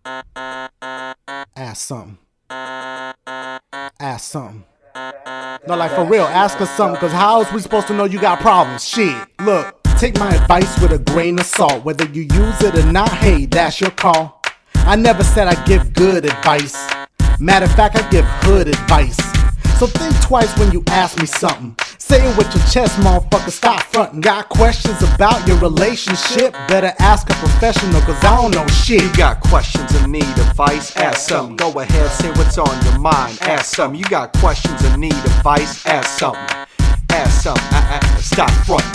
Ask something. Ask something. No, like for real, ask us something, because how else we supposed to know you got problems? Shit, look, take my advice with a grain of salt. Whether you use it or not, hey, that's your call. I never said I give good advice. Matter of fact, I give hood advice. So think twice when you ask me something. Say it with your chest, motherfucker, stop frontin'. Got questions about your relationship? Better ask a professional, cause I don't know shit. You got questions and need advice? Ask something. Go ahead, say what's on your mind. Ask something. You got questions and need advice? Ask something. Ask something. Stop frontin'.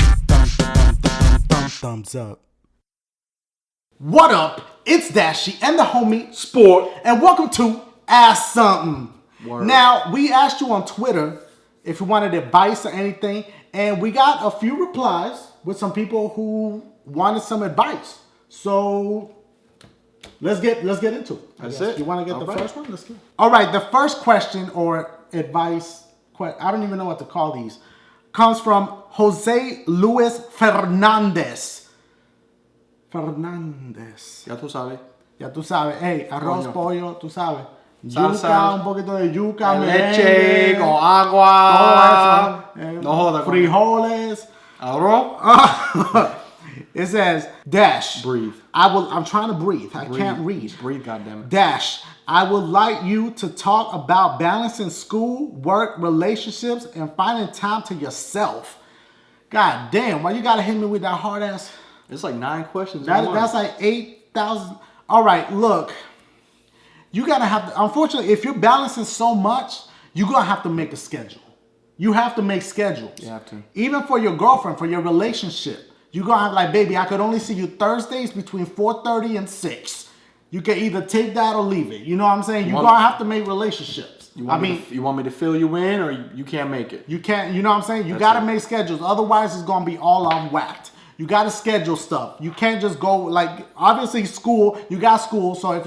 Thumbs up. What up? It's Dashy and the homie Sport. and welcome to Ask Something. Word. Now, we asked you on Twitter if you wanted advice or anything, and we got a few replies with some people who wanted some advice. So let's get into it. That's it. You want to get All the right. first one? Let's go. All right, the first question or advice, I don't even know what to call these, comes from Jose Luis Fernandez. Ya tú sabes. Ya tú sabes, hey, arroz, Coño. pollo, tú sabes. Salsa, Yuca, un poquito de yuca, leche, merengue, con agua. todo eso. No joda, coño. Frijoles. Arroz. It says, Dash. Breathe. I'm trying to breathe. I can't read. Breathe, goddammit. Dash. I would like you to talk about balancing school, work, relationships, and finding time to yourself. God damn, why you gotta hit me with that hard ass? It's like 9 questions. in one. That's like 8,000. All right, look. You gotta have to, unfortunately, if you're balancing so much, you're gonna have to make a schedule. You have to make schedules. You have to. Even for your girlfriend, for your relationship. You're gonna have like, baby, I could only see you Thursdays between 4:30 and 6. You can either take that or leave it. You know what I'm saying? You're gonna have to make relationships. You want me to fill you in, or you can't make it? You can't, you know what I'm saying? You That's gotta it. make schedules. Otherwise, it's gonna be all unwhacked. You gotta schedule stuff. You can't just go, like, obviously school, you got school, so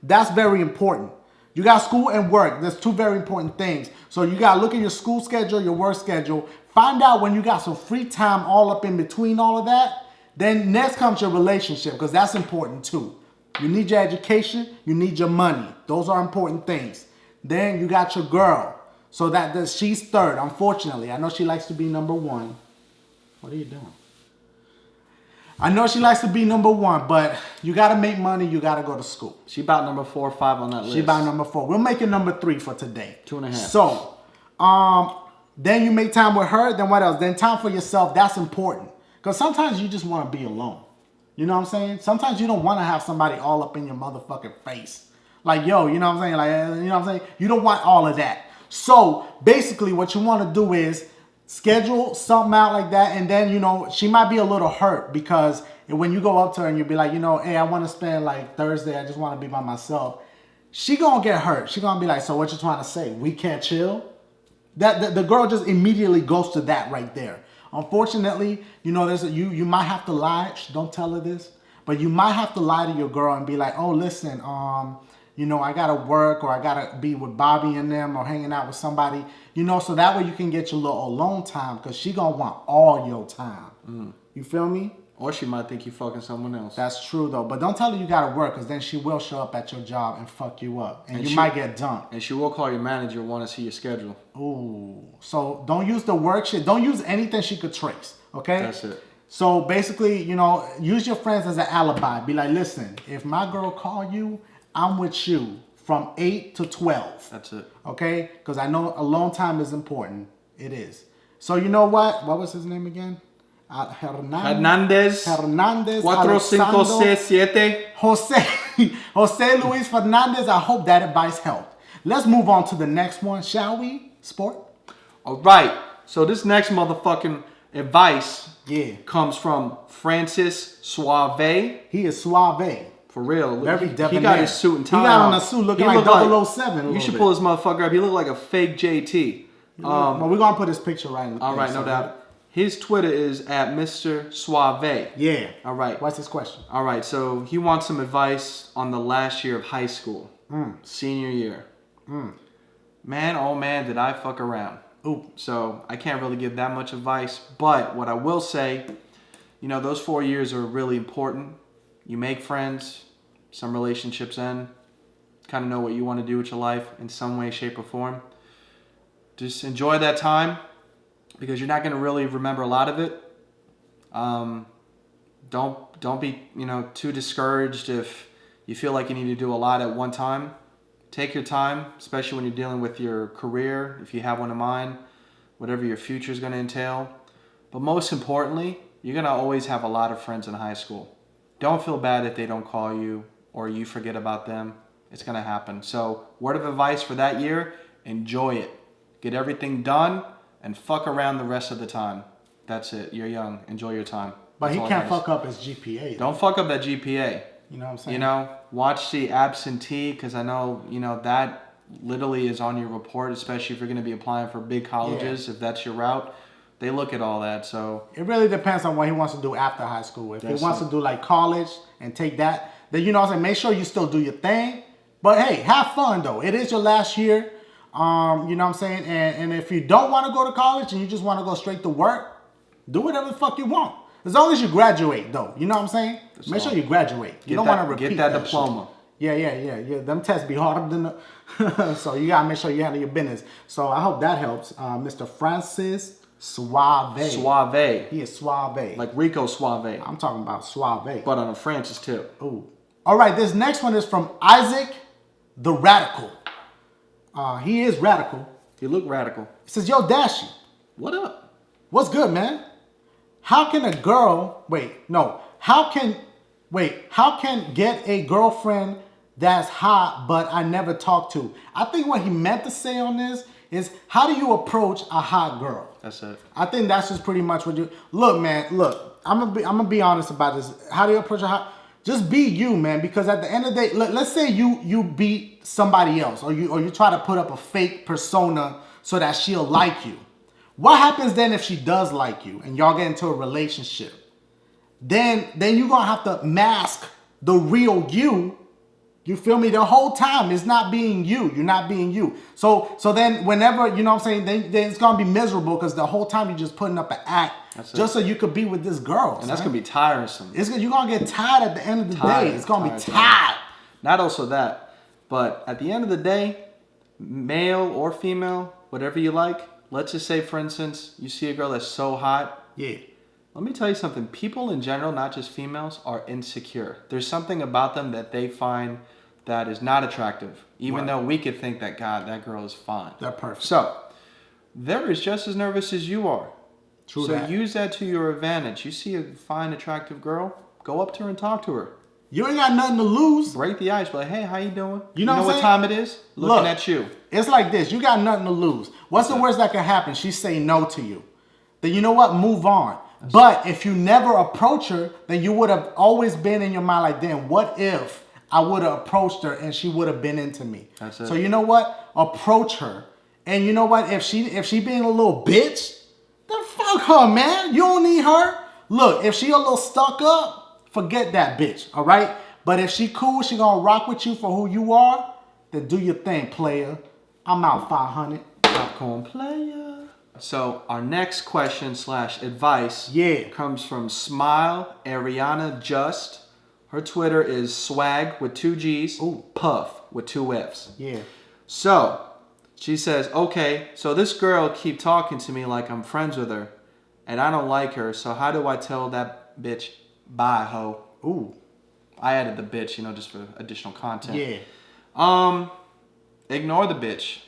that's very important. You got school and work. There's two very important things. So you gotta look at your school schedule, your work schedule. Find out when you got some free time all up in between all of that. Then next comes your relationship, because that's important too. You need your education, you need your money. Those are important things. Then you got your girl. So that she's third, unfortunately. I know she likes to be number one. What are you doing? I know she likes to be number one, but you got to make money. You got to go to school. She about number 4 or 5 on that list. She about number 4. We'll make it number 3 for today. 2.5. So, then you make time with her. Then what else? Then time for yourself. That's important. Because sometimes you just want to be alone. You know what I'm saying? Sometimes you don't want to have somebody all up in your motherfucking face. Like, yo, you know what I'm saying? Like, you know what I'm saying? You don't want all of that. So, basically, what you want to do is schedule something out like that, and then, you know, she might be a little hurt because when you go up to her and you be like, you know, hey, I want to spend like Thursday, I just want to be by myself. She gonna get hurt. She gonna be like, so what you trying to say? We can't chill? The girl just immediately goes to that right there. Unfortunately, you know, you might have to lie. Don't tell her this, but you might have to lie to your girl and be like, oh, listen, you know, I gotta work, or I gotta be with Bobby and them, or hanging out with somebody, you know, so that way you can get your little alone time, because she gonna want all your time. You feel me? Or she might think you fucking someone else. That's true though, but don't tell her you gotta work, because then she will show up at your job and fuck you up, and you might get dumped. And she will call your manager and want to see your schedule. Ooh, so don't use the work shit. Don't use anything she could trace, okay? That's it. So basically, you know, use your friends as an alibi. Be like, listen, if my girl call you, I'm with you from 8 to 12. That's it. Okay? Because I know alone time is important. It is. So you know what? What was his name again? Hernandez. 4567. Jose Luis Fernandez. I hope that advice helped. Let's move on to the next one, shall we? Sport? All right. So this next motherfucking advice comes from Francis Suave. He is suave. For real. Very He debonair. got his suit and tie He got on on. a suit looking He like looked 007. You should pull this motherfucker up. He looked like a fake JT. Well, we're going to put his picture right in the All right, no doubt. His Twitter is at Mr. Suave. Yeah. All right. What's his question? All right, so he wants some advice on the last year of high school. Senior year. Man, oh man, did I fuck around. Ooh. So I can't really give that much advice. But what I will say, you know, those 4 years are really important. You make friends. Some relationships end. Kind of know what you want to do with your life in some way, shape, or form. Just enjoy that time because you're not going to really remember a lot of it. Don't be too discouraged if you feel like you need to do a lot at one time. Take your time, especially when you're dealing with your career, if you have one in mind, whatever your future is going to entail. But most importantly, you're going to always have a lot of friends in high school. Don't feel bad if they don't call you or you forget about them. It's going to happen. So, word of advice for that year, enjoy it. Get everything done and fuck around the rest of the time. That's it. You're young. Enjoy your time. But That's he all I can't gotta fuck up his GPA. Don't fuck up that GPA. You know what I'm saying? Watch the absentee because I know, that literally is on your report, especially if you're going to be applying for big colleges, if that's your route. They look at all that, so... It really depends on what he wants to do after high school. If he wants to do like college and take that, then you know what I'm saying, make sure you still do your thing. But hey, have fun though. It is your last year. You know what I'm saying? And if you don't want to go to college and you just want to go straight to work, do whatever the fuck you want. As long as you graduate though. You know what I'm saying? Make sure you graduate. You don't want to repeat that diploma. Yeah. Them tests be harder than the... So you got to make sure you handle your business. So I hope that helps. Mr. Francis Suave. Suave. He is Suave. Like Rico Suave. I'm talking about Suave. But on a Francis too. Ooh. All right, this next one is from Isaac the Radical. He is radical. You look radical. He says, yo, Dashy. What up? What's good, man? How can get a girlfriend that's hot but I never talk to? I think what he meant to say on this is, how do you approach a hot girl? That's it. I think that's just pretty much what you... Look, man, I'm gonna be honest about this. How do you approach a hot... Just be you, man, because at the end of the day, let's say you beat somebody else or you try to put up a fake persona so that she'll like you. What happens then if she does like you and y'all get into a relationship? Then you're going to have to mask the real you. You feel me? The whole time it's not being you. You're not being you. So then whenever, you know what I'm saying, then it's going to be miserable because the whole time you're just putting up an act just so you could be with this girl. And that's going to be tiresome. You're going to get tired at the end of the day. It's going to be tired. Not also that, but at the end of the day, male or female, whatever you like, let's just say, for instance, you see a girl that's so hot. Yeah. Let me tell you something. People in general, not just females, are insecure. There's something about them that they find that is not attractive, even though we could think that, God, that girl is fine. They're perfect. So, they're just as nervous as you are. True so that. use that to your advantage. You see a fine, attractive girl, go up to her and talk to her. You ain't got nothing to lose. Break the ice. Be like, hey, how you doing? You know what time it is? Looking at you. It's like this. You got nothing to lose. What's the worst that can happen? She say no to you. Then you know what? Move on. But if you never approach her, then you would have always been in your mind like, damn, what if I would have approached her and she would have been into me? That's it. So you know what? Approach her. And you know what? If she being a little bitch, then fuck her, man. You don't need her. Look, if she a little stuck up, forget that bitch, all right? But if she cool, she gonna rock with you for who you are, then do your thing, player. I'm out 500. Popcorn player. So our next question / advice comes from Smile Ariana Just. Her Twitter is swag with 2 G's, puff with 2 F's. Yeah. So she says, okay, so this girl keep talking to me like I'm friends with her, and I don't like her, so how do I tell that bitch bye, ho? Ooh. I added the bitch, just for additional content. Yeah. Ignore the bitch.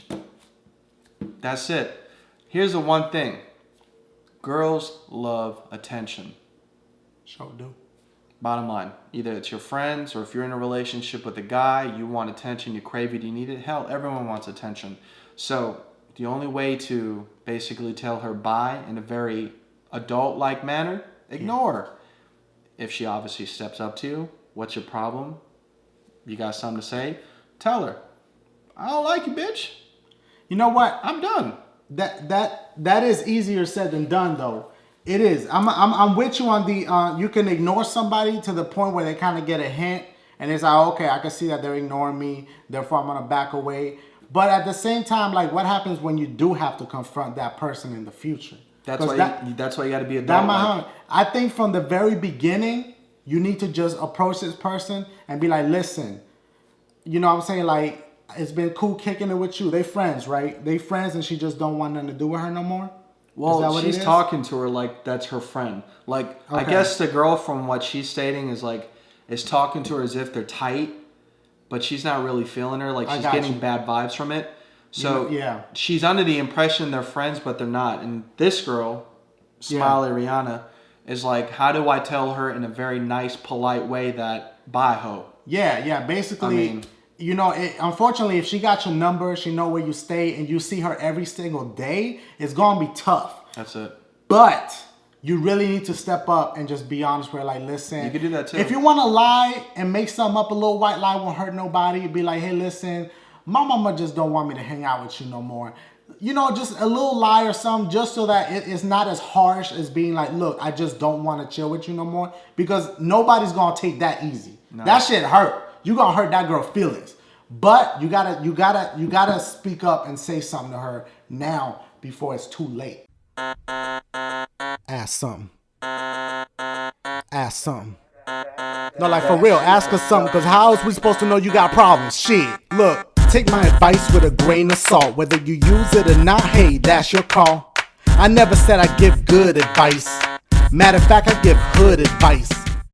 That's it. Here's the one thing. Girls love attention. Sure do. Bottom line. Either it's your friends or if you're in a relationship with a guy, you want attention, you crave it, you need it. Hell, everyone wants attention. So the only way to basically tell her bye in a very adult-like manner, ignore her. If she obviously steps up to you, what's your problem? You got something to say? Tell her. I don't like you, bitch. You know what? I'm done. That is easier said than done, though. It is. I'm with you on the. You can ignore somebody to the point where they kind of get a hint, and it's like, okay, I can see that they're ignoring me, therefore I'm gonna back away. But at the same time, like, what happens when you do have to confront that person in the future? That's why you got to be adult. I think from the very beginning, you need to just approach this person and be like, listen, you know what I'm saying? Like, it's been cool kicking it with you. They friends, right? They friends and she just don't want nothing to do with her no more? Well, she's talking to her like that's her friend. Like, okay. I guess the girl, from what she's stating, is talking to her as if they're tight, but she's not really feeling her. Like, she's getting bad vibes from it. So yeah, she's under the impression they're friends, but they're not. And this girl, Smiley Rihanna, is like, how do I tell her in a very nice, polite way that bye ho? Yeah. Basically, you know, unfortunately, if she got your number, she know where you stay, and you see her every single day, it's gonna be tough. That's it. But you really need to step up and just be honest with her. Like, listen, you can do that too. If you want to lie and make something up, a little white lie won't hurt nobody. Be like, hey, listen, my mama just don't want me to hang out with you no more. You know, just a little lie or something, just so that it's not as harsh as being like, look, I just don't want to chill with you no more. Because nobody's gonna take that easy. No. That shit hurt. You gonna hurt that girl's feelings. But you gotta speak up and say something to her now before it's too late. Ask something. Ask something. No, like, for real, ask her something, because how else we supposed to know you got problems? Shit, look, take my advice with a grain of salt. Whether you use it or not, hey, that's your call. I never said I give good advice. Matter of fact, I give hood advice.